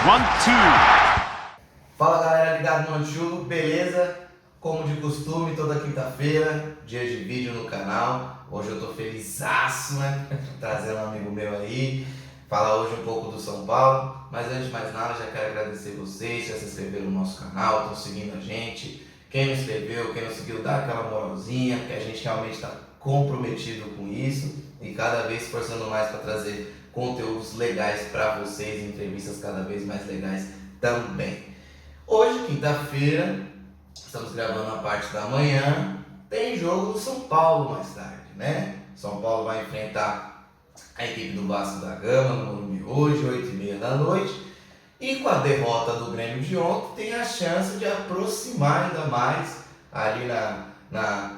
One, two. Fala galera ligado no Anju, beleza? Como de costume, toda quinta-feira, dia de vídeo no canal. Hoje eu tô felizaço, né? Trazendo um amigo meu aí, falar hoje um pouco do São Paulo. Mas antes de mais nada, já quero agradecer vocês, já se inscreveram no nosso canal, estão seguindo a gente. Quem não inscreveu, quem não seguiu, dá aquela moralzinha, porque a gente realmente está comprometido com isso e cada vez esforçando mais para trazer conteúdos legais para vocês, entrevistas cada vez mais legais também. Hoje, quinta-feira, estamos gravando a parte da manhã, tem jogo do São Paulo mais tarde, né? São Paulo vai enfrentar a equipe do Vasco da Gama no Morumbi hoje, 8h30 da noite. E com a derrota do Grêmio de ontem, tem a chance de aproximar ainda mais ali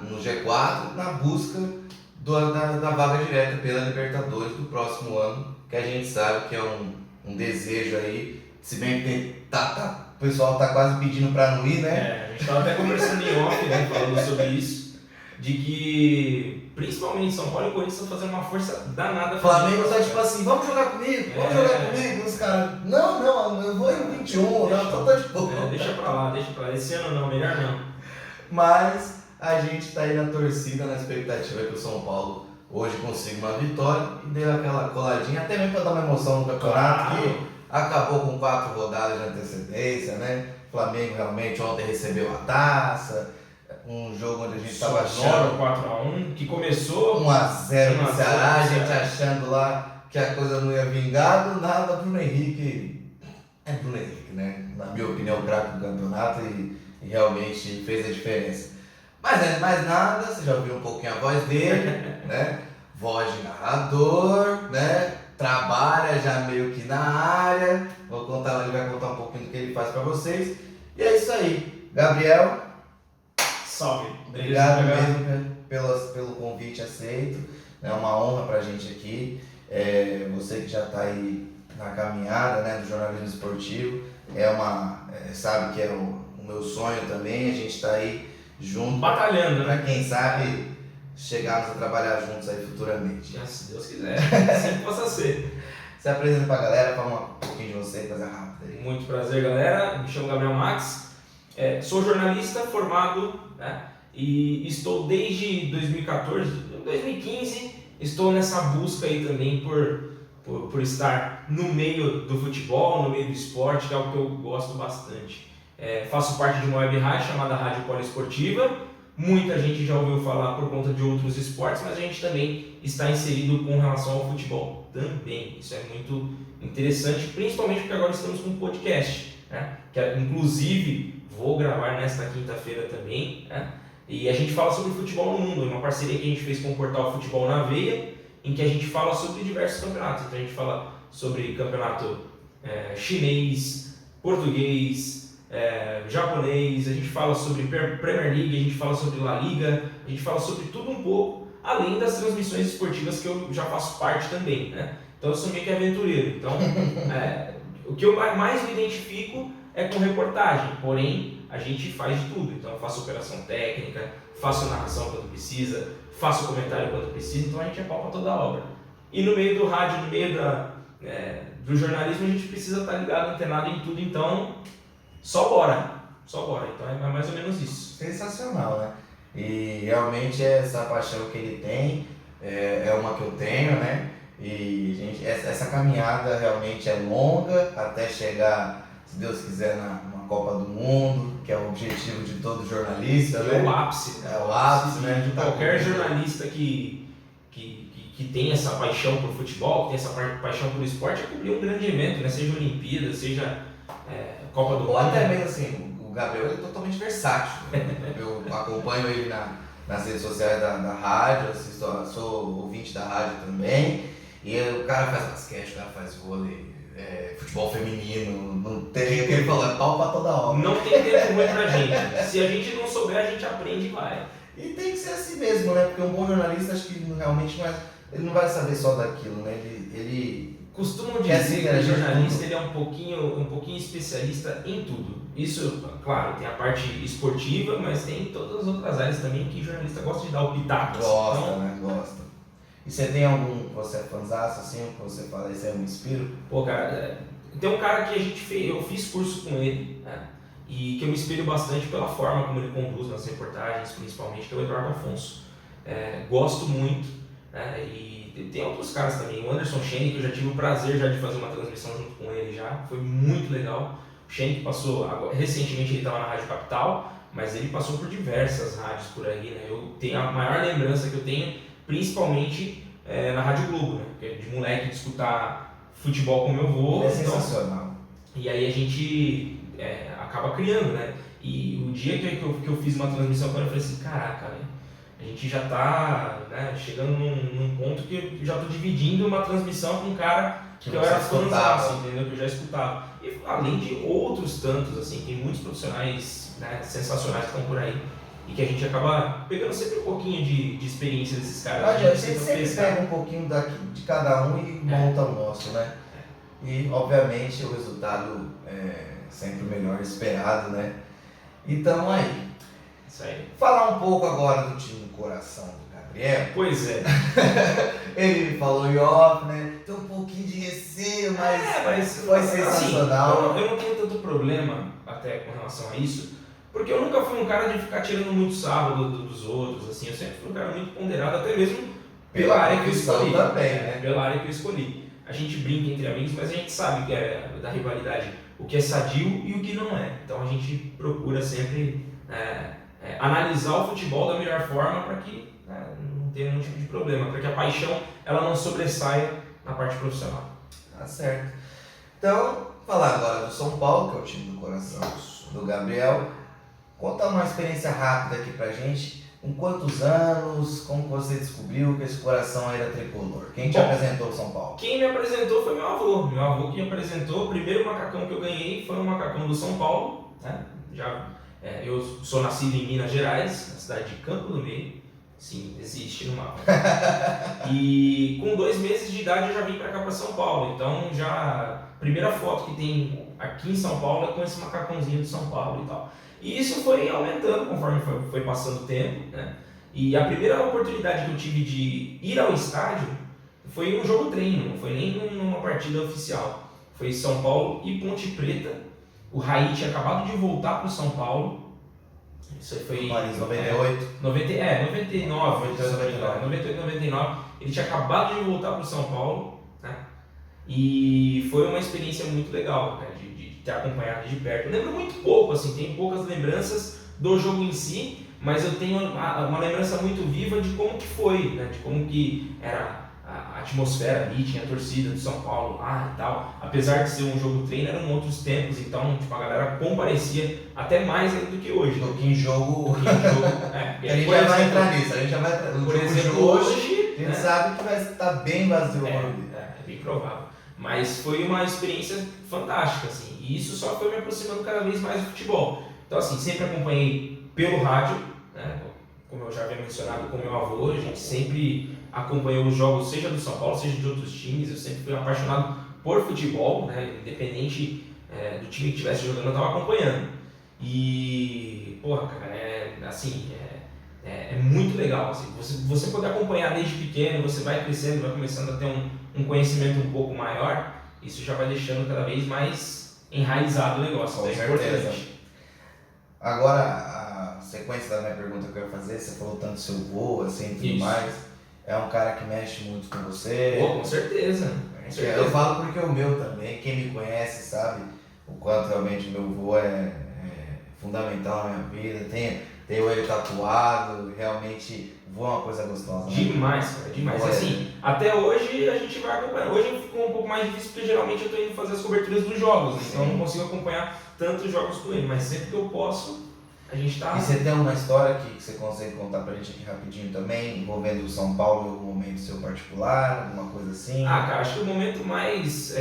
no G4, na busca da vaga direta pela Libertadores do próximo ano, que a gente sabe que é um desejo aí, se bem que o pessoal tá quase pedindo para não ir, né? A gente tava até conversando em off, né, falando sobre isso, de que principalmente São Paulo e Corinthians estão fazendo uma força danada. O Flamengo tá tipo assim, vamos jogar comigo, os caras, não, eu vou em 21, não, tô de boa. Deixa pra lá, esse ano não, melhor não. Mas a gente tá aí na torcida, na expectativa que o São Paulo hoje consiga uma vitória e dê aquela coladinha, até mesmo para dar uma emoção no campeonato, que acabou com 4 rodadas de antecedência, né? O Flamengo realmente ontem recebeu a taça, um jogo onde a gente estava achando 4x1, que começou 1x0 no Ceará, a gente achando lá que a coisa não ia vingar, do nada Bruno Henrique, né? Na minha opinião, o craque do campeonato e realmente fez a diferença. Mas antes de mais nada, você já ouviu um pouquinho a voz dele, né? Voz de narrador, né? Trabalha já meio que na área. Ele vai contar um pouquinho do que ele faz pra vocês. E é isso aí. Gabriel, salve. Obrigado mesmo pelo convite aceito. É uma honra pra gente aqui. Você que já tá aí na caminhada, né, do jornalismo esportivo, sabe que é o meu sonho também. A gente tá aí junto, batalhando, pra né? quem sabe chegarmos a trabalhar juntos aí futuramente. Se Deus quiser, assim possa ser. Se apresenta pra galera, fala um pouquinho de você, coisa rápida aí. Muito prazer, galera. Me chamo Gabriel Max, sou jornalista formado, né? E estou desde 2015, estou nessa busca aí também por estar no meio do futebol, no meio do esporte, que é algo que eu gosto bastante. Faço parte de uma web rádio chamada Rádio Poliesportiva. Muita gente já ouviu falar por conta de outros esportes, mas a gente também está inserido com relação ao futebol também. Isso é muito interessante, principalmente porque agora estamos com um podcast, né? Que inclusive vou gravar nesta quinta-feira também, né? E a gente fala sobre futebol no mundo, uma parceria que a gente fez com o portal Futebol na Veia, em que a gente fala sobre diversos campeonatos. Então a gente fala sobre campeonato chinês, português, japonês, a gente fala sobre Premier League, a gente fala sobre La Liga, a gente fala sobre tudo um pouco, além das transmissões esportivas que eu já faço parte também, né? Então eu sou meio que aventureiro. Então o que eu mais me identifico é com reportagem, porém a gente faz de tudo. Então eu faço operação técnica, faço narração quando precisa, faço comentário quando precisa, então a gente é pau pra toda a obra. E no meio do rádio, no meio do jornalismo, a gente precisa estar ligado, antenado em tudo, então só bora. Então é mais ou menos isso. Sensacional, né? E realmente essa paixão que ele tem é uma que eu tenho, né? E gente, essa caminhada realmente é longa até chegar, se Deus quiser, numa Copa do Mundo, que é o objetivo de todo jornalista, né? É o ápice. É o ápice, né? De qualquer jornalista que tem essa paixão por futebol, que tem essa paixão por esporte, é cobrir um grande evento, né? Seja Olimpíada, seja Copa do Mundo. Ou até mesmo assim, o Gabriel é totalmente versátil. Eu acompanho ele nas redes sociais da rádio, sou ouvinte da rádio também. E o cara faz basquete, o cara faz vôlei, futebol feminino, não tem o que ele falar, pau pra toda obra. Não tem tempo ruim pra gente. Se a gente não souber, a gente aprende e vai. E tem que ser assim mesmo, né? Porque um bom jornalista, acho que realmente ele não vai saber só daquilo, né? Ele costumam dizer que o jornalista ele é um pouquinho especialista em tudo. Isso, claro, tem a parte esportiva, mas tem todas as outras áreas também que o jornalista gosta de dar o pitaco. Gosta, então, né? Gosta. E você tem algum que você é fãzaço, assim, que você fala, esse aí eu me inspiro? Pô, cara, tem um cara que eu fiz curso com ele, né? E que eu me espelho bastante pela forma como ele conduz nas reportagens, principalmente, que é o Eduardo Afonso. Gosto muito, né? E tem outros caras também, o Anderson Schenck, que eu já tive o prazer já de fazer uma transmissão junto com ele já, foi muito legal. O Schenck passou, recentemente ele estava na Rádio Capital, mas ele passou por diversas rádios por aí, né? Eu tenho a maior lembrança que eu tenho, principalmente na Rádio Globo, né? De moleque de escutar futebol com meu avô. É sensacional. E aí a gente acaba criando, né? E o dia que eu fiz uma transmissão com ele, eu falei assim, caraca, velho, a gente já tá, né, chegando num ponto que eu já tô dividindo uma transmissão com um cara que eu era fãzaço, entendeu? Que eu já escutava. E além de outros tantos, assim, tem muitos profissionais, né, sensacionais que estão por aí. E que a gente acaba pegando sempre um pouquinho de experiência desses caras. A gente sempre pega um pouquinho de cada um e monta o nosso, né? E, obviamente, o resultado é sempre o melhor esperado, né? Então, aí. Isso aí. Falar um pouco agora do time do coração do Gabriel. Pois é. Ele me falou em off, né? Tem um pouquinho de receio, mas foi sensacional. Assim, eu não tenho tanto problema até com relação a isso, porque eu nunca fui um cara de ficar tirando muito sarro dos outros, assim. Eu sempre fui um cara muito ponderado, até mesmo pela área que eu escolhi. Também, né? Pela área que eu escolhi. A gente brinca entre amigos, mas a gente sabe que da rivalidade o que é sadio e o que não é. Então a gente procura sempre analisar o futebol da melhor forma para que não tenha nenhum tipo de problema, para que a paixão ela não sobressaia na parte profissional. Tá certo. Então, falar agora do São Paulo, que é o time do coração do Gabriel. Conta uma experiência rápida aqui pra gente. Com quantos anos, como você descobriu que esse coração era tricolor? Quem te apresentou o São Paulo? Quem me apresentou foi meu avô. Meu avô que me apresentou. O primeiro macacão que eu ganhei foi um macacão do São Paulo. Né? Eu sou nascido em Minas Gerais, na cidade de Campo do Meio. Sim, existe no mapa. E com 2 meses de idade eu já vim pra cá, pra São Paulo. Então a primeira foto que tem aqui em São Paulo é com esse macacãozinho de São Paulo e tal. E isso foi aumentando conforme foi passando o tempo, né? E a primeira oportunidade que eu tive de ir ao estádio foi um jogo treino, não foi nem numa partida oficial. Foi São Paulo e Ponte Preta. O Raí tinha acabado de voltar para o São Paulo. Isso aí foi... Paris, 98? 99. 99. Ele tinha acabado de voltar para o São Paulo, né? E foi uma experiência muito legal, cara, de ter acompanhado de perto. Eu lembro muito pouco, assim, tenho poucas lembranças do jogo em si, mas eu tenho uma lembrança muito viva de como que foi, né? De como que era a atmosfera ali, tinha a torcida do São Paulo lá e tal. Apesar de ser um jogo treino, eram outros tempos, então tipo, a galera comparecia até mais do que hoje. Do que em jogo. A gente já vai entrar nisso, Por exemplo, hoje a gente sabe que vai estar bem vazio. É bem provável. Mas foi uma experiência fantástica, assim, e isso só foi me aproximando cada vez mais do futebol. Então, assim, sempre acompanhei pelo rádio, né? Como eu já havia mencionado com meu avô, a gente sempre acompanhou os jogos, seja do São Paulo, seja de outros times. Eu sempre fui apaixonado por futebol, né? Independente do time que estivesse jogando, eu estava acompanhando. E, porra, cara, é muito legal, assim, você poder acompanhar desde pequeno, você vai crescendo, vai começando a ter um conhecimento um pouco maior, isso já vai deixando cada vez mais enraizado o negócio. Com certeza. Agora, a sequência da minha pergunta que eu ia fazer, você falou tanto do seu avô, assim, e tudo mais, é um cara que mexe muito com você? Com certeza. Eu falo porque o meu também, quem me conhece sabe o quanto realmente o meu avô é fundamental na minha vida. Tenho ele tatuado, realmente voa uma coisa gostosa. Né? Demais, cara, demais. Assim, até hoje a gente vai acompanhar. Hoje ficou um pouco mais difícil porque geralmente eu estou indo fazer as coberturas dos jogos, né? Então eu não consigo acompanhar tantos jogos com ele, mas sempre que eu posso, a gente tá... E você tem uma história que você consegue contar pra gente aqui rapidinho também, envolvendo o São Paulo em algum momento seu particular, alguma coisa assim? Cara, acho que o momento mais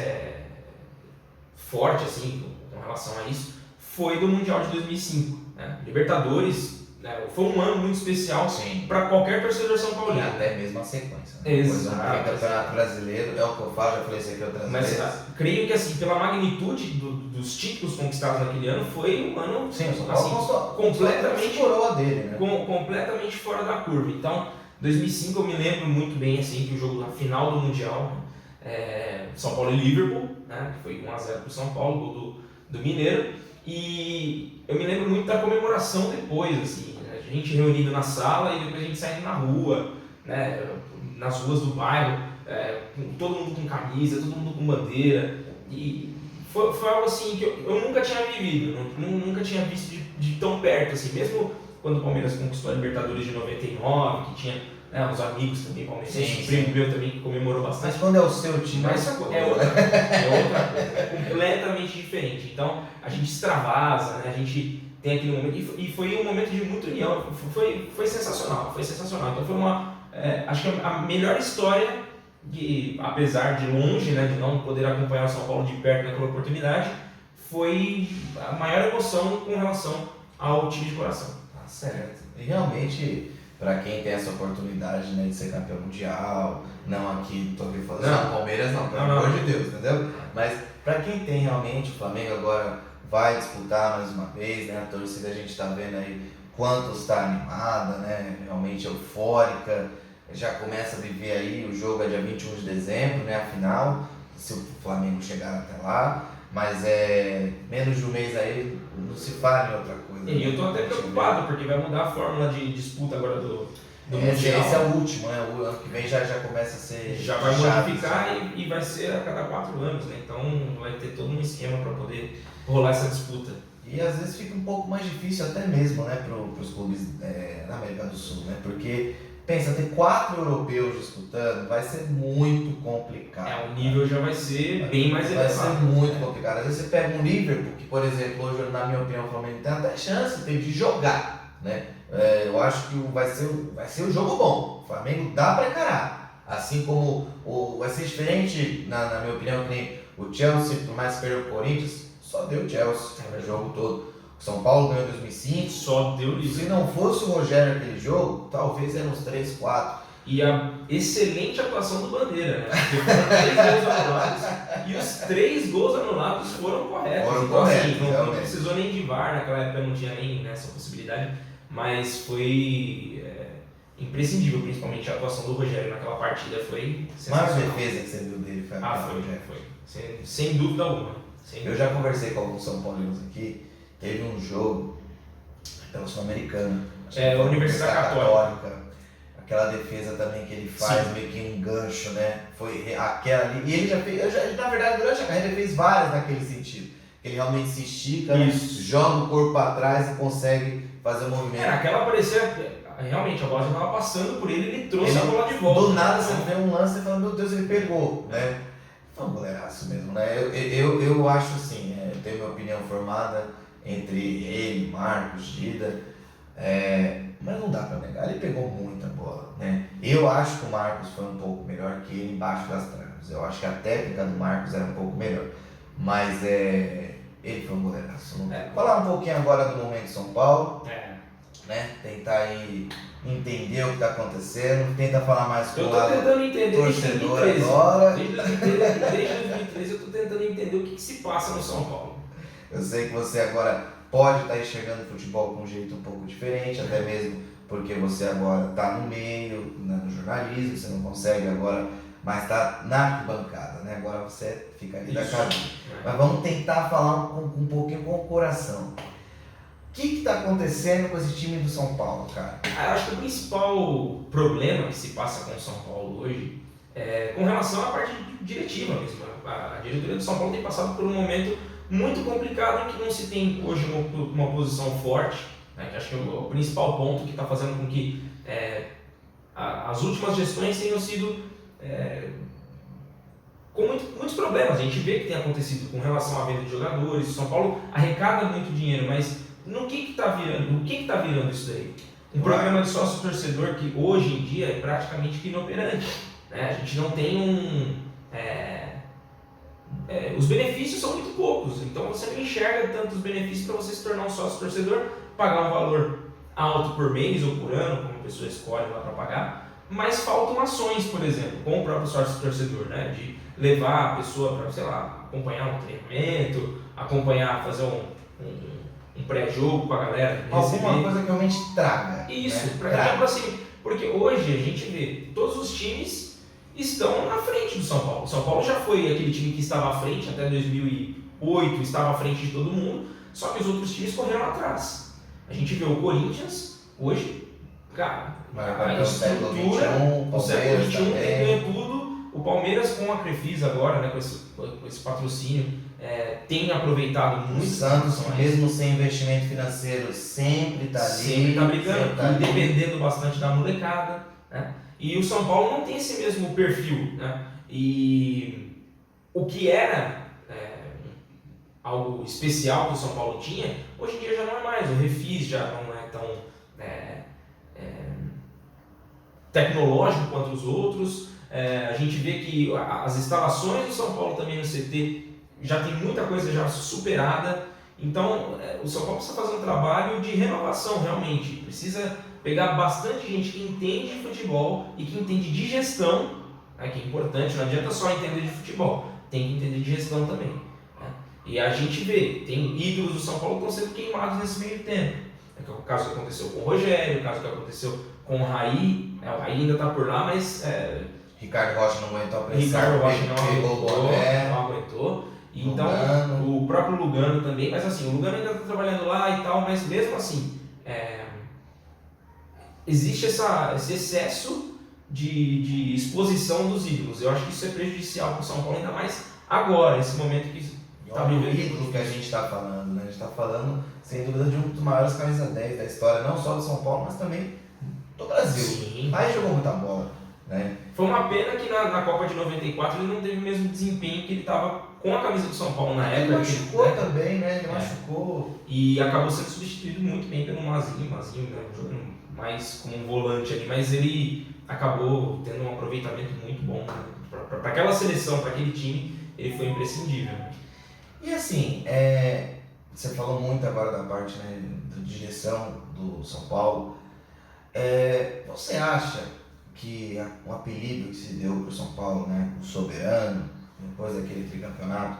forte, assim, com relação a isso, foi do Mundial de 2005, né? Libertadores, né? Foi um ano muito especial para qualquer torcedor São Paulino. E até mesmo a sequência. Né? Exato. O Campeonato Brasileiro, é o que eu falo, já falei isso aqui outras vezes. Mas creio que, assim, pela magnitude dos títulos conquistados naquele ano, foi um ano, sim, o São Paulo assim, completamente coroa dele, né? Completamente fora da curva. Então, 2005 eu me lembro muito bem, assim, que o jogo, a final do Mundial, São Paulo e Liverpool, né, que foi 1-0 pro São Paulo, gol do Mineiro, e eu me lembro muito da comemoração depois, assim, né, a gente reunido na sala e depois a gente saindo na rua, né, nas ruas do bairro, todo mundo com camisa, todo mundo com bandeira, e foi algo assim que eu nunca tinha vivido, nunca tinha visto de tão perto, assim, mesmo quando o Palmeiras conquistou a Libertadores de 99, que tinha uns amigos também palmeirenses, um primo meu também que comemorou bastante. Mas quando é o seu time, mas é outra coisa, é completamente diferente. Então a gente extravasa, né? A gente tem aquele momento, e foi um momento de muita união, foi sensacional, foi sensacional. Então foi acho que a melhor história, que apesar de longe, né, de não poder acompanhar o São Paulo de perto naquela oportunidade, foi a maior emoção com relação ao time de coração. Tá certo. E realmente, para quem tem essa oportunidade, né, de ser campeão mundial, não aqui, tô aqui falando, não, Palmeiras não, pelo amor de Deus, entendeu? Mas para quem tem realmente, o Flamengo agora vai disputar mais uma vez, né, a torcida a gente tá vendo aí quanto está animada, né, realmente eufórica, já começa a viver aí, o jogo é dia 21 de dezembro, né, a final, se o Flamengo chegar até lá, mas menos de um mês aí, não se fala em outra coisa. E eu tô até preocupado, porque vai mudar a fórmula de disputa agora do Mundial. Esse é o último, né? O ano que vem já começa a ser... Já vai modificar e vai ser a cada 4 anos, né? Então vai ter todo um esquema para poder rolar essa disputa. E às vezes fica um pouco mais difícil até mesmo, né, para os clubes na América do Sul, né? Porque, pensa, ter 4 europeus disputando vai ser muito complicado. O nível já vai ser bem mais elevado. Vai ser muito complicado. Às vezes você pega um Liverpool, que por exemplo, hoje na minha opinião o Flamengo tem até chance de jogar, né? Eu acho que vai ser um jogo bom. O Flamengo dá para encarar. Assim como vai ser diferente, na minha opinião, que nem o Chelsea, por mais que perdeu o Corinthians, só deu o Chelsea o jogo todo. O São Paulo ganhou em 2005. Só deu isso. Se não fosse o Rogério naquele jogo, talvez eram uns 3, 4. E a excelente atuação do Bandeira, né? Porque foram 3 gols anulados e os 3 gols anulados foram corretos. Assim, não precisou nem de VAR, naquela época não tinha nem essa possibilidade, mas foi imprescindível, principalmente a atuação do Rogério naquela partida, foi sensacional. Mas a defesa que você viu dele foi a foi. Sem dúvida alguma. Eu já conversei com alguns São Paulinos aqui, teve um jogo pela Sul-Americana, a Universidade Católica. Aquela defesa também que ele faz, meio que um gancho, né? Foi aquela ali. E ele já fez, na verdade, durante a carreira, ele fez várias naquele sentido. Ele realmente se estica, né? Joga o corpo para trás e consegue fazer o movimento. Aquela parecia. Realmente, a bola já estava passando por ele trouxe a bola de volta. Do nada você vê um lance e fala, meu Deus, ele pegou, né? Foi um goleiraço mesmo, né? Eu acho assim, eu tenho minha opinião formada entre ele, Marcos, Dida. Mas não dá pra negar, ele pegou muita bola, né? Eu acho que o Marcos foi um pouco melhor que ele embaixo das traves. Eu acho que a técnica do Marcos era um pouco melhor. Mas ele foi um goleiraço. Falar um pouquinho agora do momento de São Paulo, né? Tentar aí entender o que está acontecendo, tenta falar mais com o lado torcedor agora. Desde 2013 eu tô tentando entender o que se passa no São Paulo. Eu sei que você agora pode estar enxergando o futebol com um jeito um pouco diferente, até mesmo porque você agora está no meio, no jornalismo, você não consegue agora mais estar na arquibancada, né? Agora você fica ali da cabine. Mas vamos tentar falar um pouquinho com o coração. O que está acontecendo com esse time do São Paulo, cara? Eu acho que o principal problema que se passa com o São Paulo hoje é com relação à parte diretiva mesmo. A diretoria do São Paulo tem passado por um momento muito complicado em que não se tem hoje uma posição forte, né, que acho que é o principal ponto que está fazendo com que as últimas gestões tenham sido com muitos problemas. A gente vê que tem acontecido com relação à venda de jogadores. O São Paulo arrecada muito dinheiro, mas no que está virando? O que está virando isso daí? Um programa de sócio-torcedor que hoje em dia é praticamente inoperante, né? A gente não tem os benefícios são muito poucos, então você não enxerga tantos benefícios para você se tornar um sócio-torcedor, pagar um valor alto por mês ou por ano, como a pessoa escolhe lá para pagar, mas faltam ações, por exemplo, com o próprio sócio-torcedor, né? De levar a pessoa para, sei lá, acompanhar um treinamento, fazer um pré-jogo com a galera. Alguma coisa que realmente traga. Isso, né? para exemplo assim, porque hoje a gente vê todos os times estão na frente do São Paulo. O São Paulo já foi aquele time que estava à frente até 2008, estava à frente de todo mundo, só que os outros times correram atrás. A gente vê o Corinthians hoje, cara, a estrutura, o século XXI ganha tudo. O Palmeiras com a Crefisa agora, né, com esse patrocínio, tem aproveitado muito. O Santos, mesmo sem investimento financeiro, sempre está ali. Sempre está brigando, dependendo bastante da molecada, né? E o São Paulo não tem esse mesmo perfil, né? E o que era algo especial que o São Paulo tinha, hoje em dia já não é mais. O Refis já não é tão tecnológico quanto os outros. A gente vê que as instalações do São Paulo também no CT já tem muita coisa já superada. Então o São Paulo precisa fazer um trabalho de renovação realmente. Precisa pegar bastante gente que entende de futebol e que entende de gestão, né, que é importante. Não adianta só entender de futebol, tem que entender de gestão também, né? E a gente vê, tem ídolos do São Paulo que estão sendo queimados nesse meio tempo. É o caso que aconteceu com o Rogério, o caso que aconteceu com o Raí. O Raí ainda está por lá, mas... Ricardo Rocha não aguentou a pressão. Ricardo Rocha não aguentou. Então, Lugano. O próprio Lugano também, mas assim, o Lugano ainda está trabalhando lá e tal, mas mesmo assim, existe esse excesso de exposição dos ídolos. Eu acho que isso é prejudicial para o São Paulo, ainda mais agora, nesse momento que está vivendo. O ídolo que a gente está falando, né? A gente está falando, sem dúvida, de um dos maiores camisa 10 da história, não só do São Paulo, mas também do Brasil. Sim. Aí jogou muita bola, né? Foi uma pena que na Copa de 94 ele não teve o mesmo desempenho que ele estava com a camisa do São Paulo na época. Ele machucou também, né? Ele machucou. E acabou sendo substituído muito bem pelo Mazinho, né? Jogando mais como um volante ali, mas ele acabou tendo um aproveitamento muito bom, né? Para aquela seleção, para aquele time, ele foi imprescindível. E assim, você falou muito agora da parte, né, da direção do São Paulo. Você acha que um apelido que se deu para o São Paulo, né, o Soberano, depois daquele tricampeonato,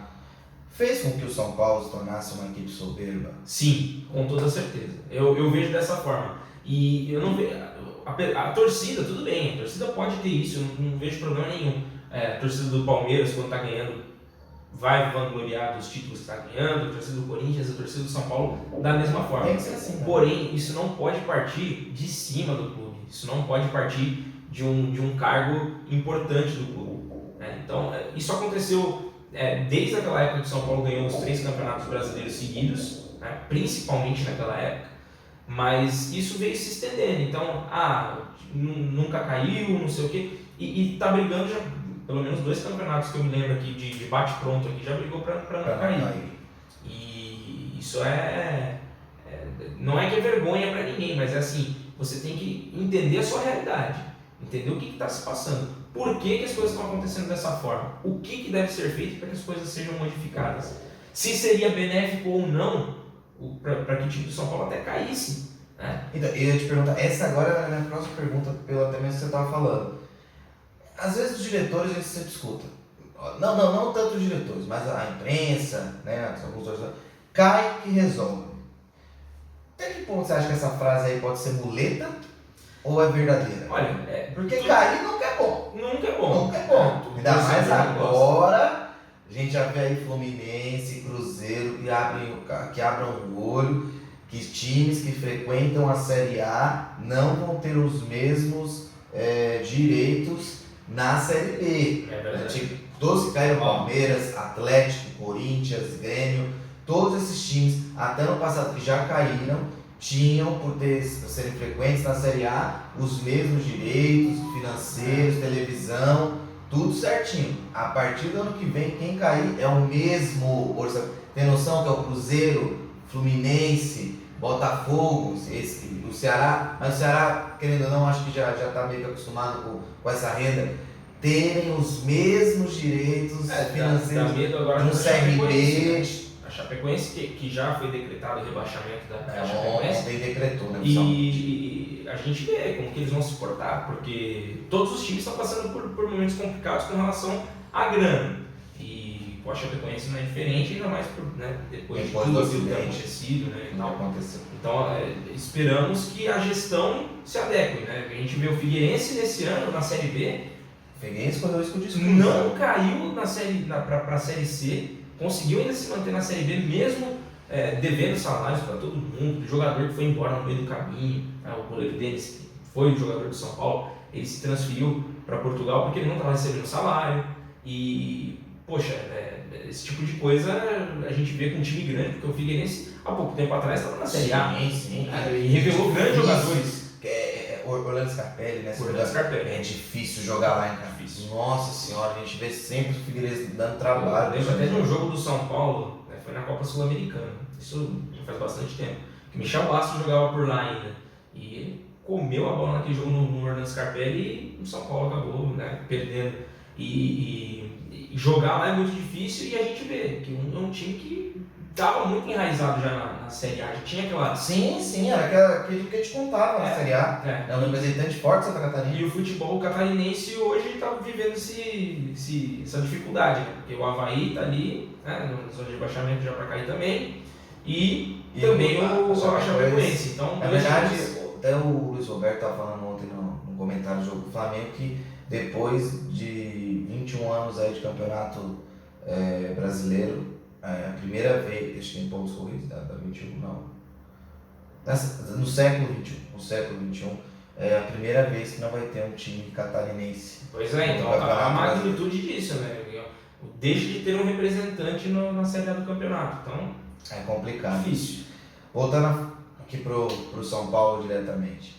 fez com que o São Paulo se tornasse uma equipe soberba? Sim, com toda certeza. Eu vejo dessa forma. E eu não vejo... A torcida, tudo bem, a torcida pode ter isso, eu não vejo problema nenhum. A torcida do Palmeiras, quando está ganhando, vai vangloriar dos títulos que está ganhando, a torcida do Corinthians, a torcida do São Paulo, da mesma forma. Tem que ser assim, né? Porém, isso não pode partir de cima do clube, isso não pode partir de um cargo importante do clube, né? Então, isso aconteceu desde aquela época que o São Paulo ganhou os 3 campeonatos brasileiros seguidos, né? Principalmente naquela época, mas isso veio se estendendo. Então, nunca caiu, não sei o quê, e tá brigando já, pelo menos 2 campeonatos que eu me lembro aqui, de bate-pronto aqui, já brigou para não cair. E isso não é que é vergonha para ninguém, mas é assim, você tem que entender a sua realidade, entender o que está se passando, por que as coisas estão acontecendo dessa forma, o que deve ser feito para que as coisas sejam modificadas, se seria benéfico ou não para que o time do São Paulo até caísse, né? Então, eu ia te perguntar, essa agora é a minha próxima pergunta, pelo até mesmo que você estava falando. Às vezes os diretores a gente sempre escuta, não tanto os diretores, mas a imprensa, né, alguns outros, cai que resolve. Até que ponto você acha que essa frase aí pode ser muleta ou é verdadeira? Olha, porque cair nunca é bom. Nunca é bom. Nunca é bom. Ainda mais agora, a gente já vê aí Fluminense, Cruzeiro que abram o olho, que times que frequentam a Série A não vão ter os mesmos direitos na Série B. É verdade. Todos que caíram, Palmeiras, Atlético, Corinthians, Grêmio, todos esses times, até no passado que já caíram, tinham, por serem frequentes na Série A, os mesmos direitos financeiros, televisão, tudo certinho. A partir do ano que vem, quem cair é o mesmo orçamento. Tem noção que é o Cruzeiro, Fluminense, Botafogo, o Ceará, mas o Ceará, querendo ou não, acho que já está meio que acostumado com essa renda, terem os mesmos direitos financeiros de um CRB. A Chapecoense, que já foi decretado o rebaixamento da Chapecoense, ontem decretou, né? E a gente vê como que eles vão se portar, porque todos os times estão passando por momentos complicados com relação à grana. E a Chapecoense não é diferente, ainda mais depois de tudo aquilo que tem acontecido, né? Então, esperamos que a gestão se adeque, né? A gente vê o Figueirense nesse ano, na Série B, Figueirense correu isso com o discurso. Não caiu para a Série C, conseguiu ainda se manter na Série B, mesmo devendo salários para todo mundo. O jogador que foi embora no meio do caminho, o goleiro Denis, que foi o jogador do São Paulo, ele se transferiu para Portugal porque ele não estava recebendo salário. E, poxa, esse tipo de coisa a gente vê com um time grande, porque o Figueirense há pouco tempo atrás estava na Série A. Sim. E revelou grandes jogadores. Orlando Scarpelli, né? Orlando Scarpelli. É difícil jogar lá em casa. Nossa senhora, a gente vê sempre o Figueirense dando trabalho. Eu lembro até de um jogo do São Paulo, né, foi na Copa Sul-Americana. Isso já faz bastante tempo. Que Michel Bastos jogava por lá ainda. E ele comeu a bola naquele jogo no Orlando Scarpelli e o São Paulo acabou, né, perdendo. E jogar lá é muito difícil e a gente vê que é um time que estava muito enraizado já na Série A, já tinha aquela... Sim, era aquilo que a gente contava na Série A. É um representante forte de Santa Catarina. E o futebol catarinense hoje está vivendo essa dificuldade, né? Porque o Avaí está ali, né, na zona de rebaixamento já para cair também, e também o Chapecoense. Então, na verdade, até o Luiz Roberto estava falando ontem no comentário do jogo do Flamengo que depois de 21 anos aí de campeonato brasileiro, a primeira vez, acho que tem pontos corridos da 21, não. No século XXI, é a primeira vez que não vai ter um time catarinense. Pois é, então a magnitude disso, né? Deixa de ter um representante na Série A do campeonato, então é complicado. Difícil. Voltando aqui pro São Paulo diretamente.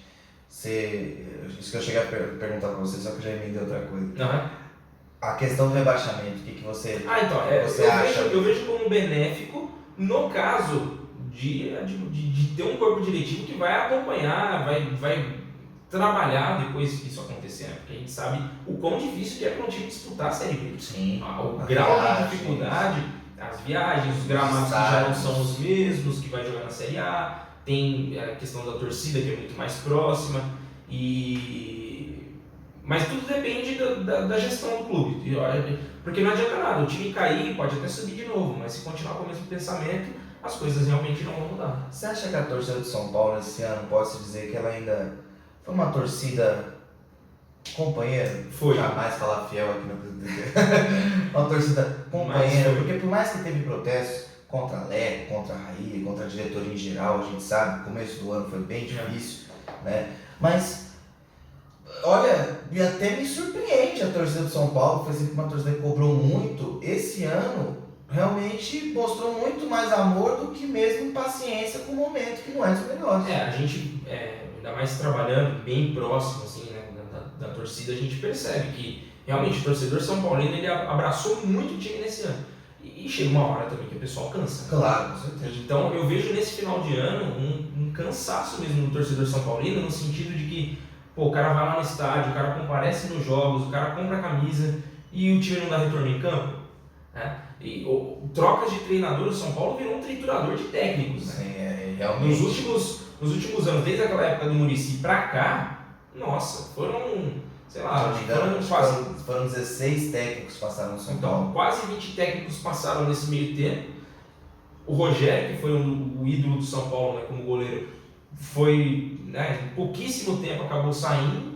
Isso que eu cheguei a perguntar para você, só que eu já emendei outra coisa. Uhum. A questão do rebaixamento, o que você, você acha? Eu vejo como benéfico no caso de ter um corpo diretivo que vai acompanhar, vai trabalhar depois que isso acontecer, né? Porque a gente sabe o quão difícil que é para um time disputar a Série B. Sim. O grau de dificuldade, as viagens, os gramados que já não são os mesmos, que vai jogar na Série A, tem a questão da torcida que é muito mais próxima, mas tudo depende da gestão do clube, porque não adianta nada, o time cair pode até subir de novo, mas se continuar com o mesmo pensamento, as coisas realmente não vão mudar. Você acha que a torcida do São Paulo esse ano pode-se dizer que ela ainda foi uma torcida companheira? Foi. Jamais falar fiel aqui no presidente. Uma torcida companheira, porque por mais que teve protestos contra a Leco, contra a Raí, contra a diretoria em geral, a gente sabe, o começo do ano foi bem difícil, né? Mas, olha, e até me surpreende a torcida do São Paulo, foi sempre uma torcida que cobrou muito. Esse ano, realmente mostrou muito mais amor do que mesmo paciência com o momento, que não é dos melhores. A gente, ainda mais trabalhando bem próximo assim, né, da torcida, a gente percebe que realmente o torcedor São Paulino ele abraçou muito o time nesse ano. E chega uma hora também que o pessoal cansa. Claro, com certeza. Então eu vejo nesse final de ano um cansaço mesmo do torcedor São Paulino, no sentido de que o cara vai lá no estádio, o cara comparece nos jogos, o cara compra a camisa e o time não dá retorno em campo, né? E trocas de treinador, o São Paulo virou um triturador de técnicos, né? Sim, realmente. Nos últimos anos, desde aquela época do Muricy pra cá, nossa, foram, sei lá, foram 16 técnicos que passaram no São Paulo. Então, quase 20 técnicos passaram nesse meio tempo. O Rogério, que foi o ídolo do São Paulo, né, como goleiro, foi, né, em pouquíssimo tempo acabou saindo,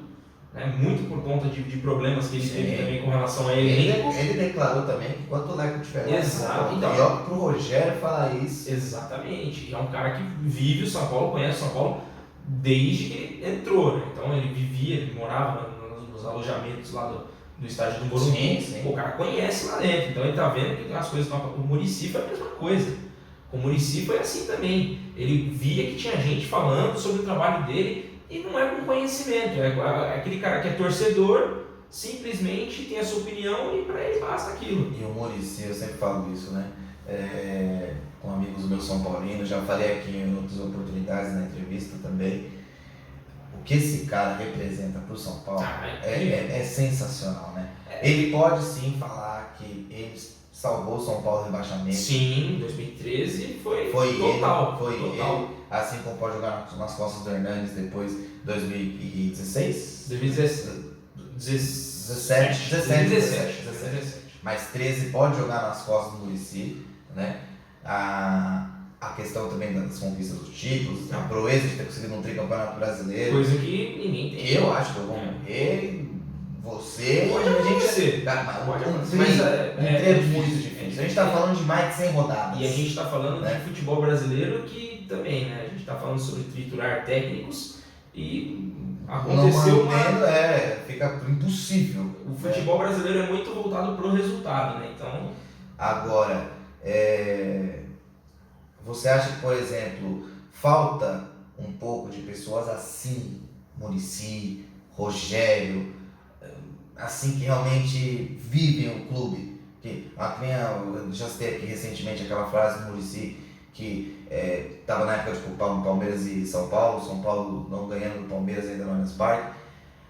né, muito por conta de problemas que ele teve também com relação a elenco. Ele declarou também que quanto o Leco tiver lá, exato. Então, e ó, pro Rogério falar isso. Exatamente. É um cara que vive o São Paulo, conhece o São Paulo desde que ele entrou, né? Então ele morava nos alojamentos lá do estádio do Morumbi. Sim. O cara conhece lá dentro, então ele tá vendo que as coisas estão. O Muricy foi a mesma coisa. O Muricy foi assim também. Ele via que tinha gente falando sobre o trabalho dele e não é com conhecimento. É aquele cara que é torcedor, simplesmente tem a sua opinião e para ele basta aquilo. E o Muricy, eu sempre falo isso, né? Com amigos meus são paulinos, já falei aqui em outras oportunidades na entrevista também. O que esse cara representa para o São Paulo é sensacional, né? Ele pode sim falar que ele salvou o São Paulo do rebaixamento. Sim, 2013 foi total. Total. Ele, assim como pode jogar nas costas do Hernandes depois 2016? 2017. Mas 13 pode jogar nas costas do Muricy, né? A questão também das conquistas dos títulos, a proeza de ter conseguido um tricampeonato brasileiro. Coisa que ninguém tem. Eu acho que eu vou morrer você. Pode acontecer. Pode Um acontecer. mas É muito difícil. A gente tá falando de mais de 100 rodadas. E a gente está falando né? de futebol brasileiro que também, né? A gente está falando sobre triturar técnicos e aconteceu não mantendo, fica impossível. O futebol brasileiro é muito voltado pro resultado, né? Então... Agora, você acha que, por exemplo, falta um pouco de pessoas assim, Muricy, Rogério, assim que realmente vivem o clube? Que, eu já citei aqui recentemente aquela frase do Muricy que estava na época de Palmeiras e São Paulo não ganhando do Palmeiras ainda no Allianz Parque,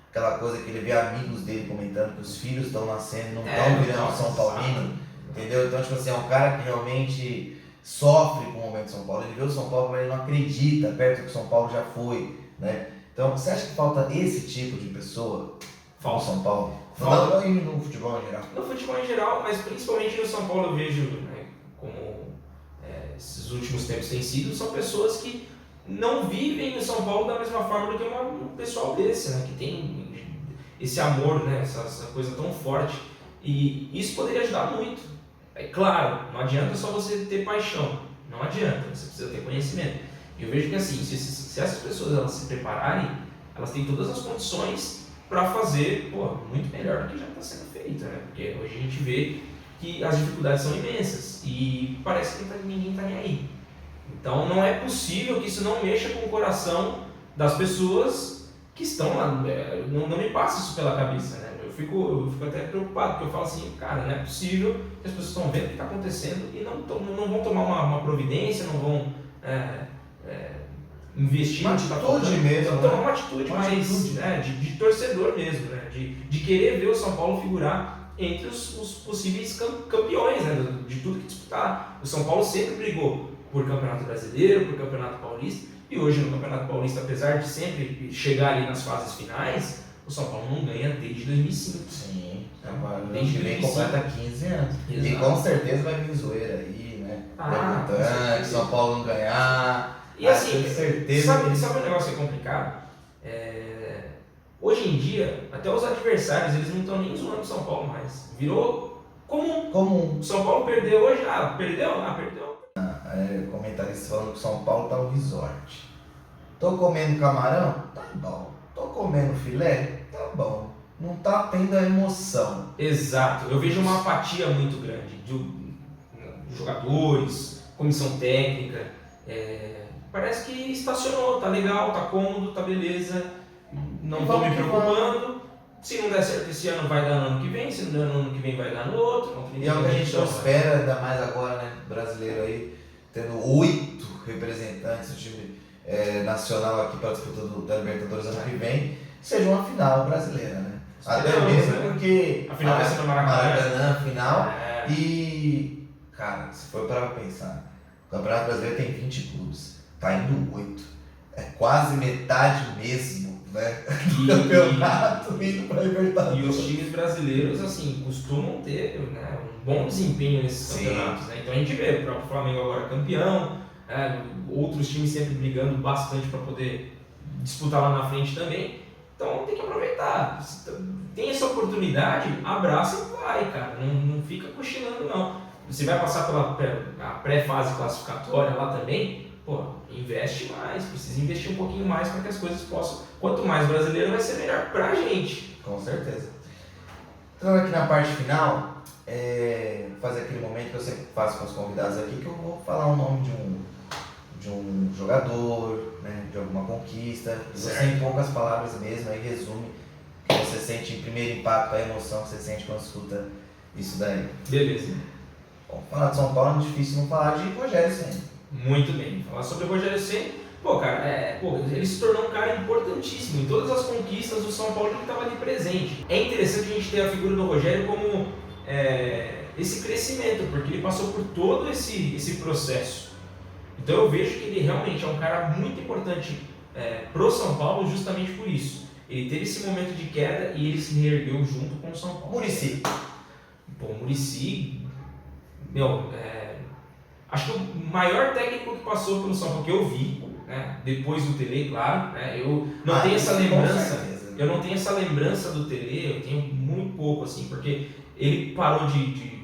aquela coisa que ele vê amigos dele comentando que os filhos estão nascendo, não estão virando São Paulino, entendeu? Então, tipo assim, é um cara que realmente sofre com o momento de São Paulo, ele vê o São Paulo, mas ele não acredita perto do que o São Paulo já foi, né? Então, você acha que falta esse tipo de pessoa no São Paulo? Não no futebol em geral. No futebol em geral, mas principalmente no São Paulo eu vejo, né, como esses últimos tempos têm sido, são pessoas que não vivem o São Paulo da mesma forma do que um pessoal desse, né, que tem esse amor, né, essa coisa tão forte. E isso poderia ajudar muito. É claro, não adianta só você ter paixão, não adianta, você precisa ter conhecimento. E eu vejo que assim, se essas pessoas elas se prepararem, elas têm todas as condições para fazer muito melhor do que já está sendo feito, né? Porque hoje a gente vê que as dificuldades são imensas e parece que ninguém está nem aí. Então não é possível que isso não mexa com o coração das pessoas que estão lá. Não me passa isso pela cabeça, né? Eu fico até preocupado, porque eu falo assim, cara, não é possível que as pessoas estão vendo o que está acontecendo e não vão tomar uma providência, não vão investir uma atitude mesmo, tomar uma atitude mais né, de torcedor mesmo, né? De querer ver o São Paulo figurar entre os possíveis campeões, né? De tudo que disputar. O São Paulo sempre brigou por Campeonato Brasileiro, por Campeonato Paulista, e hoje no Campeonato Paulista, apesar de sempre chegar ali nas fases finais, o São Paulo não ganha desde 2005. Sim, desde vem completa 15 anos. Exato. E com certeza vai vir zoeira aí, né? Debutante, São Paulo não ganhar. E assim, certeza sabe um negócio que é complicado? Hoje em dia, até os adversários, eles não estão nem zoando o São Paulo mais. Virou comum. São Paulo perdeu hoje, perdeu. Comentarista falando que o São Paulo tá um resort. Tô comendo camarão? Tá bom. Tô comendo filé? Tá bom. Não tá tendo a emoção. Exato. Eu vejo uma apatia muito grande de jogadores, comissão técnica. Parece que estacionou, tá legal, tá cômodo, tá beleza. Não tô me preocupando. Se não der certo esse ano, vai dar no ano que vem. Se não der no ano que vem, vai dar no outro. E é o que a gente não espera, ainda mais agora, né? Brasileiro aí, tendo 8 representantes do time nacional aqui para a disputa da Libertadores ano que vem, seja uma final brasileira, né? Até mesmo porque a final vai ser no Maracanã, final. E, cara, se for para pensar, o Campeonato Brasileiro tem 20 clubes, tá indo 8. É quase metade mesmo, né? Do campeonato indo para Libertadores. E os times brasileiros, assim, costumam ter, né, um bom desempenho nesses campeonatos, né? Então a gente vê o próprio Flamengo agora campeão, outros times sempre brigando bastante para poder disputar lá na frente também. Então tem que aproveitar. Tem essa oportunidade, abraça e vai, cara. Não fica cochilando, não. Você vai passar pela pré-fase classificatória lá também, investe mais, precisa investir um pouquinho mais para que as coisas possam. Quanto mais brasileiro vai ser melhor pra gente. Com certeza. Então aqui na parte final, fazer aquele momento que eu sempre faço com os convidados aqui, que eu vou falar o nome de um jogador, né, de alguma conquista. Você em poucas palavras mesmo, aí resume o que você sente em primeiro impacto, a emoção que você sente quando escuta isso daí. Beleza. Bom, falar de São Paulo é difícil não falar de Rogério Ceni. Muito bem. Falar sobre o Rogério Ceni, ele se tornou um cara importantíssimo em todas as conquistas do São Paulo que estava ali presente. É interessante a gente ter a figura do Rogério como esse crescimento, porque ele passou por todo esse processo. Então eu vejo que ele realmente é um cara muito importante pro São Paulo justamente por isso. Ele teve esse momento de queda e ele se reergueu junto com o São Paulo. Muricy. Muricy, acho que o maior técnico que passou pelo São Paulo que eu vi, né, depois do Tele, claro, né, eu não tenho essa lembrança. eu não tenho essa lembrança do Tele, eu tenho muito pouco, assim, porque ele parou de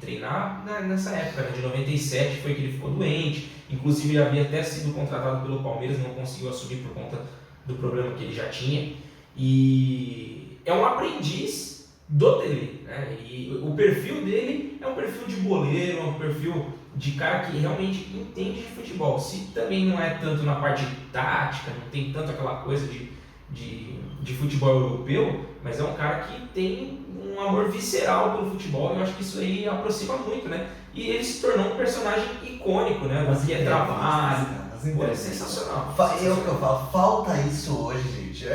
treinar nessa época, né? De 97 foi que ele ficou doente, inclusive ele havia até sido contratado pelo Palmeiras, não conseguiu assumir por conta do problema que ele já tinha, e é um aprendiz do Tele, né? E o perfil dele é um perfil de boleiro, é um perfil de cara que realmente entende de futebol. Se também não é tanto na parte tática, não tem tanto aquela coisa de futebol europeu, mas é um cara que tem um amor visceral pelo futebol, e eu acho que isso aí aproxima muito, né? E ele se tornou um personagem icônico, né? Do que é trabalho. Pô, é sensacional. É o que eu falo, falta isso hoje, gente.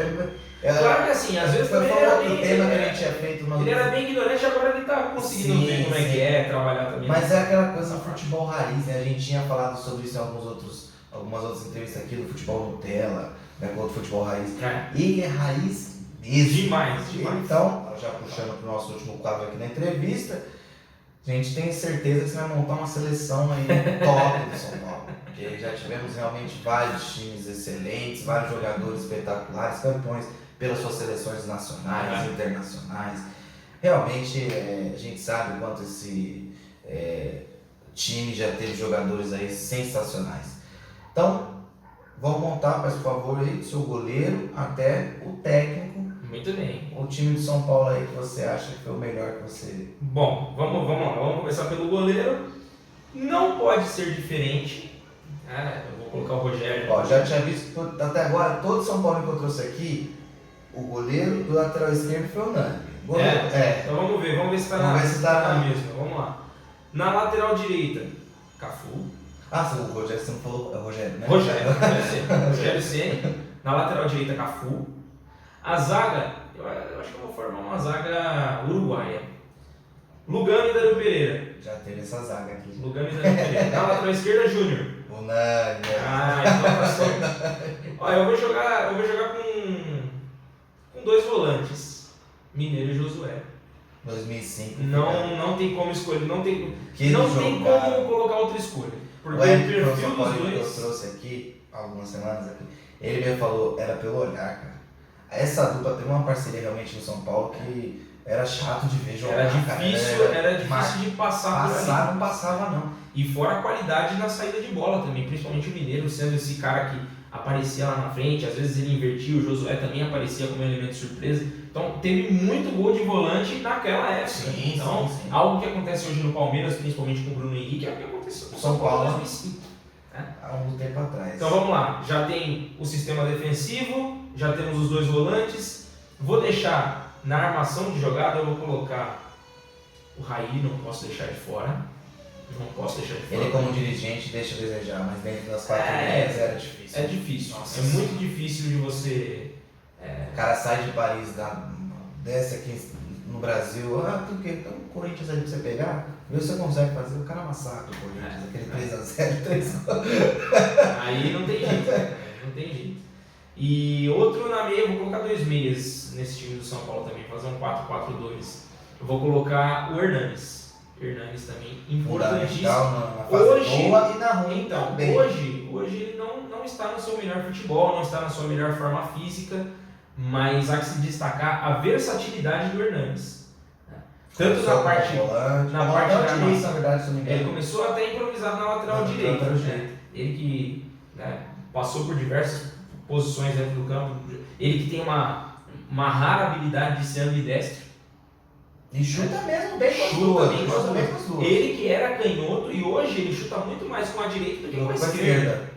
Claro que assim, às vezes também foi outro tema que a gente tinha feito. Ele era bem ignorante, agora ele tá conseguindo ver como é que é trabalhar também. Mas é aquela coisa do futebol raiz, né? A gente tinha falado sobre isso em algumas outras entrevistas aqui do futebol Nutella, né? Com o futebol raiz. Ele é raiz mesmo. Demais. Então, já puxando pro nosso último quadro aqui na entrevista, a gente tem certeza que você vai montar uma seleção aí top do São Paulo. Porque já tivemos realmente vários times excelentes, vários jogadores espetaculares, campeões pelas suas seleções nacionais, internacionais. Realmente a gente sabe o quanto esse time já teve jogadores aí sensacionais. Então, vamos montar, por favor, aí, do seu goleiro até o técnico. Muito bem. O time de São Paulo aí que você acha que foi o melhor que você... Bom, vamos lá. Vamos começar pelo goleiro. Não pode ser diferente. Eu vou colocar o Rogério. Ó, já tinha visto até agora, todo São Paulo que eu trouxe aqui, o goleiro do lateral esquerdo foi o Nani. Então vamos ver se tá na mesma. Vamos lá. Na lateral direita, Cafu. O Rogério, você não falou, é o Rogério, né? Rogério Ceni. Na lateral direita, Cafu. A zaga, eu acho que eu vou formar uma zaga uruguaia. Lugano e Dario Pereira. Já teve essa zaga aqui. Lugano e Dario Pereira. Na lateral esquerda, Júnior. O Nani. Então tá certo. Olha, eu vou jogar com dois volantes, Mineiro e Josué. 2005. Não tem como escolher, não tem como colocar outra escolha. Porque o perfil dos dois... que eu trouxe aqui, algumas semanas aqui, ele me falou, era pelo olhar, cara. Essa dupla teve uma parceria realmente no São Paulo que era chato de ver jogar. Era difícil de passar por ali. Não passava não. E fora a qualidade na saída de bola também, principalmente o Mineiro sendo esse cara que aparecia lá na frente, às vezes ele invertia, o Josué também aparecia como elemento surpresa. Então teve muito gol de volante naquela época. Sim. Algo que acontece hoje no Palmeiras, principalmente com o Bruno Henrique, é o que aconteceu no São Paulo em 2005. Há um tempo atrás. Então vamos lá, já tem o sistema defensivo, já temos os dois volantes. Vou deixar na armação de jogada, eu vou colocar o Raí, não posso deixar de fora. Ele como dirigente deixa a desejar, mas dentro das quatro linhas era difícil. É difícil, é muito difícil de você... O cara sai de Paris, desce aqui no Brasil, por quê? Então o Corinthians ali pra você pegar, vê se você consegue fazer, o cara massacra o Corinthians, aquele 3x0, 3 gols. Aí não tem jeito, E outro na meia, eu vou colocar dois meias nesse time do São Paulo também, fazer um 4-4-2. Eu vou colocar o Hernanes também, importantíssimo. Na fase boa e na ruim então, também. Hoje ele não está no seu melhor futebol, não está na sua melhor forma física, mas há que se destacar a versatilidade do Hernanes. Tanto na parte da direita, na verdade, se não me engano. ele começou até a improvisar na lateral direita. Ele que passou por diversas posições dentro do campo, ele que tem uma rara habilidade de ser ambidestro. E chuta mesmo bem com as duas. Ele que era canhoto e hoje ele chuta muito mais com a direita do que com a esquerda.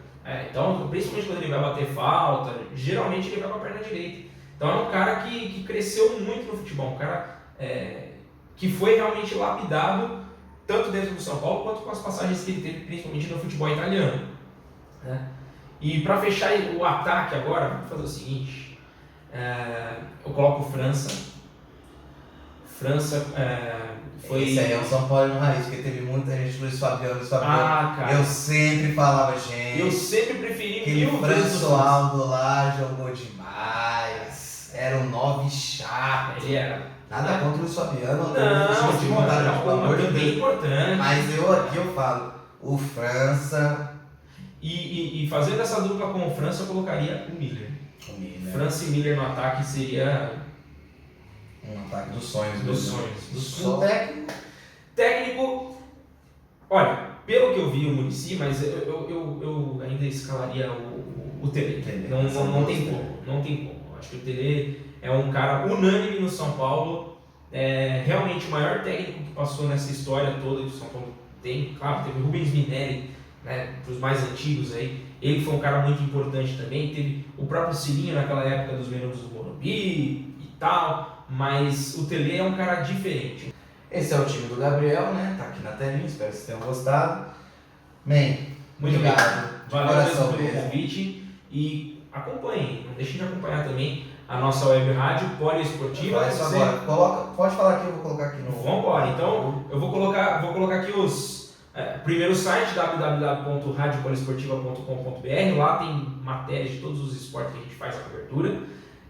Então, principalmente quando ele vai bater falta, geralmente ele vai com a perna direita. Então é um cara que cresceu muito no futebol, um cara que foi realmente lapidado tanto dentro do São Paulo quanto com as passagens que ele teve, principalmente no futebol italiano. E para fechar o ataque agora, vamos fazer o seguinte, eu coloco o França. Foi... Esse aí é o São Paulo no raiz, porque teve muita gente, Luiz Fabiano. Cara. Eu sempre falava, gente. Eu sempre preferi aquele Françoaldo lá jogou demais. Era um 9 chato. Ele era. Nada contra o Luiz Fabiano, pelo amor de Deus. Importante. Mas eu falo, o França. E fazendo essa dupla com o França, eu colocaria o Miller. O Miller. Franci Miller no ataque seria Um ataque dos sonhos. dos sonhos. Só técnico. Técnico, olha, pelo que eu vi o Muricy, mas eu ainda escalaria o Tele. Não tem como, não tem como. Acho que o Tele é um cara unânime no São Paulo, realmente o maior técnico que passou nessa história toda que o São Paulo tem. Claro, teve o Rubens Minelli, né, para os mais antigos aí, ele foi um cara muito importante também. Teve o próprio Cilinho naquela época dos Meninos do Morumbi e tal, mas o Tele é um cara diferente. Esse é o time do Gabriel, né? Tá aqui na telinha, espero que vocês tenham gostado. Man, Muito obrigado. Valeu mesmo pelo mesmo. convite e acompanhem, não deixem de acompanhar também a nossa web rádio Poliesportiva. Fala isso agora. Pode falar aqui, eu vou colocar aqui no. Vamos embora, então eu vou colocar aqui os primeiro site www.radiopoliesportiva.com.br. Lá tem matérias de todos os esportes que a gente faz a cobertura.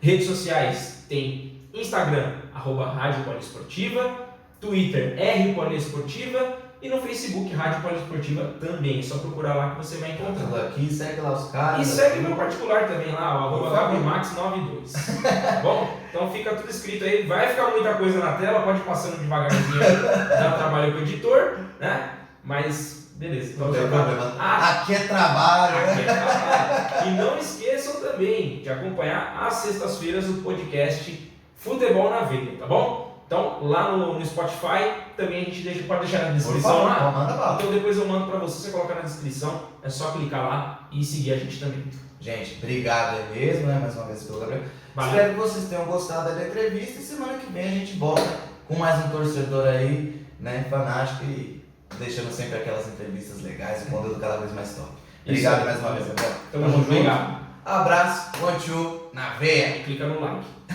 Redes sociais tem Instagram, @Rádio Poliesportiva, Twitter, Poliesportiva e no Facebook, Rádio Poliesportiva também. É só procurar lá que você vai encontrar. Tudo aqui, segue lá os caras. E segue meu particular também lá, o @GabriMax92. Tá bom? Então fica tudo escrito aí. Vai ficar muita coisa na tela, pode ir passando devagarzinho aí, dá trabalho pro editor, né? Mas beleza. Então Não tem já problema. tá. Aqui é trabalho, né? Aqui é trabalho. E não esqueçam também de acompanhar às sextas-feiras o podcast Futebol na Veia, tá bom? Então, lá no Spotify, também a gente pode deixar na descrição lá. Manda bala. Então depois eu mando pra você colocar na descrição. É só clicar lá e seguir a gente também. Gente, obrigado aí mesmo, né? Mais uma vez pelo Gabriel. Valeu. Espero que vocês tenham gostado da entrevista e semana que vem a gente volta com mais um torcedor aí, né? Fanático e deixando sempre aquelas entrevistas legais e conteúdo cada vez mais top. Obrigado mais uma vez, Gabriel. Tamo junto. Obrigado. Abraço, one, two, na veia. Clica no like.